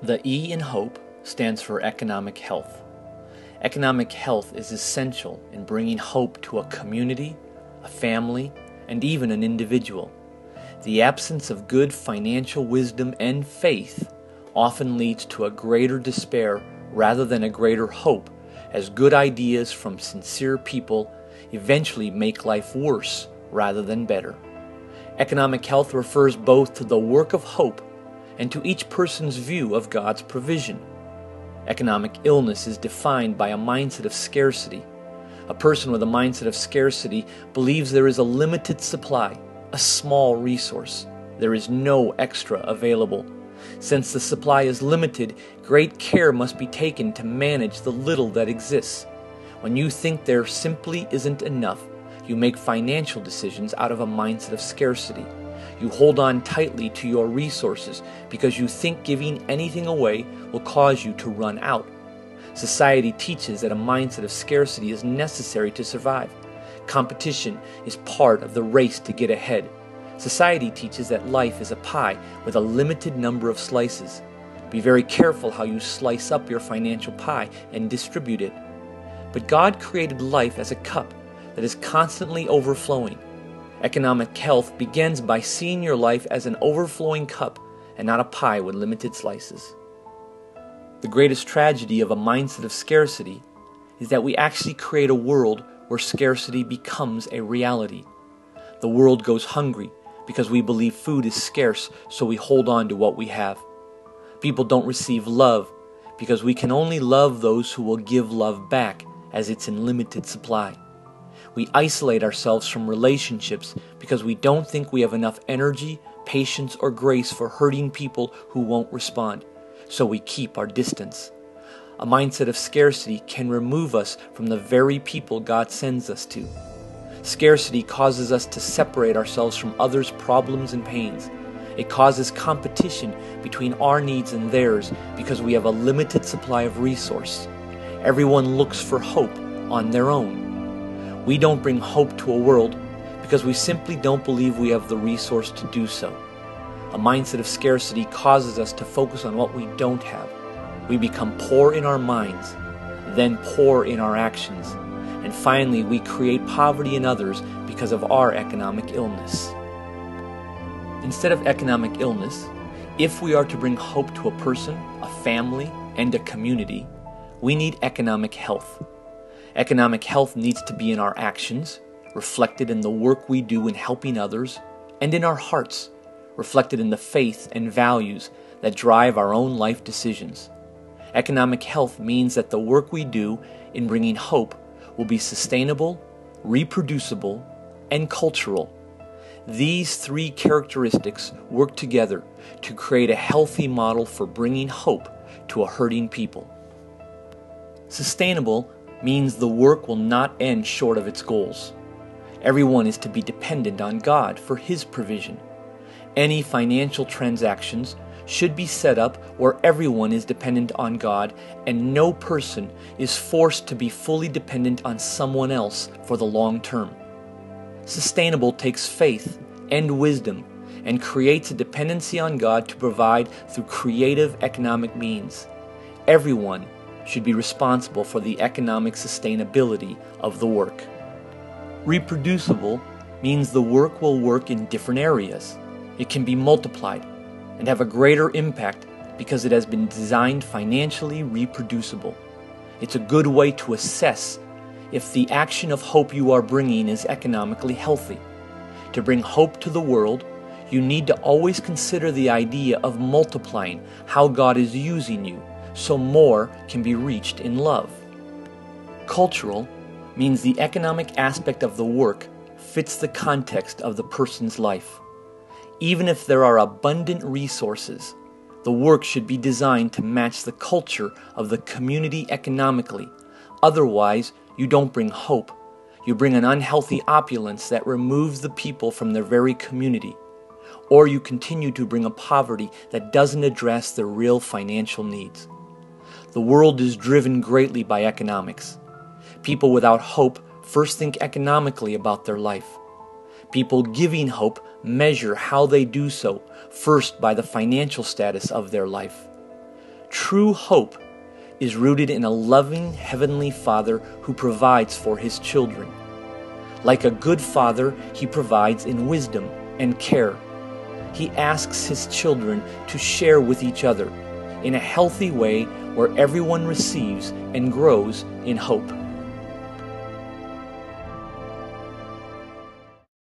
The E in HOPE stands for economic health. Economic health is essential in bringing hope to a community, a family, and even an individual. The absence of good financial wisdom and faith often leads to a greater despair rather than a greater hope, as good ideas from sincere people eventually make life worse rather than better. Economic health refers both to the work of hope and to each person's view of God's provision. Economic illness is defined by a mindset of scarcity. A person with a mindset of scarcity believes there is a limited supply, a small resource. There is no extra available. Since the supply is limited, great care must be taken to manage the little that exists. When you think there simply isn't enough, you make financial decisions out of a mindset of scarcity. You hold on tightly to your resources because you think giving anything away will cause you to run out. Society teaches that a mindset of scarcity is necessary to survive. Competition is part of the race to get ahead. Society teaches that life is a pie with a limited number of slices. Be very careful how you slice up your financial pie and distribute it. But God created life as a cup that is constantly overflowing. Economic health begins by seeing your life as an overflowing cup and not a pie with limited slices. The greatest tragedy of a mindset of scarcity is that we actually create a world where scarcity becomes a reality. The world goes hungry because we believe food is scarce, so we hold on to what we have. People don't receive love because we can only love those who will give love back, as it's in limited supply. We isolate ourselves from relationships because we don't think we have enough energy, patience, or grace for hurting people who won't respond, so we keep our distance. A mindset of scarcity can remove us from the very people God sends us to. Scarcity causes us to separate ourselves from others' problems and pains. It causes competition between our needs and theirs because we have a limited supply of resource. Everyone looks for hope on their own. We don't bring hope to a world because we simply don't believe we have the resource to do so. A mindset of scarcity causes us to focus on what we don't have. We become poor in our minds, then poor in our actions, and finally we create poverty in others because of our economic illness. Instead of economic illness, if we are to bring hope to a person, a family, and a community, we need economic health. Economic health needs to be in our actions, reflected in the work we do in helping others, and in our hearts, reflected in the faith and values that drive our own life decisions. Economic health means that the work we do in bringing hope will be sustainable, reproducible, and cultural. These three characteristics work together to create a healthy model for bringing hope to a hurting people. Sustainable means the work will not end short of its goals. Everyone is to be dependent on God for His provision. Any financial transactions should be set up where everyone is dependent on God and no person is forced to be fully dependent on someone else for the long term. Sustainable takes faith and wisdom and creates a dependency on God to provide through creative economic means. Everyone should be responsible for the economic sustainability of the work. Reproducible means the work will work in different areas. It can be multiplied and have a greater impact because it has been designed financially reproducible. It's a good way to assess if the action of hope you are bringing is economically healthy. To bring hope to the world, you need to always consider the idea of multiplying how God is using you so more can be reached in love. Cultural means the economic aspect of the work fits the context of the person's life. Even if there are abundant resources, the work should be designed to match the culture of the community economically. Otherwise, you don't bring hope. You bring an unhealthy opulence that removes the people from their very community. Or you continue to bring a poverty that doesn't address their real financial needs. The world is driven greatly by economics. People without hope first think economically about their life. People giving hope measure how they do so first by the financial status of their life. True hope is rooted in a loving Heavenly Father who provides for His children. Like a good father, He provides in wisdom and care. He asks His children to share with each other in a healthy way where everyone receives and grows in hope.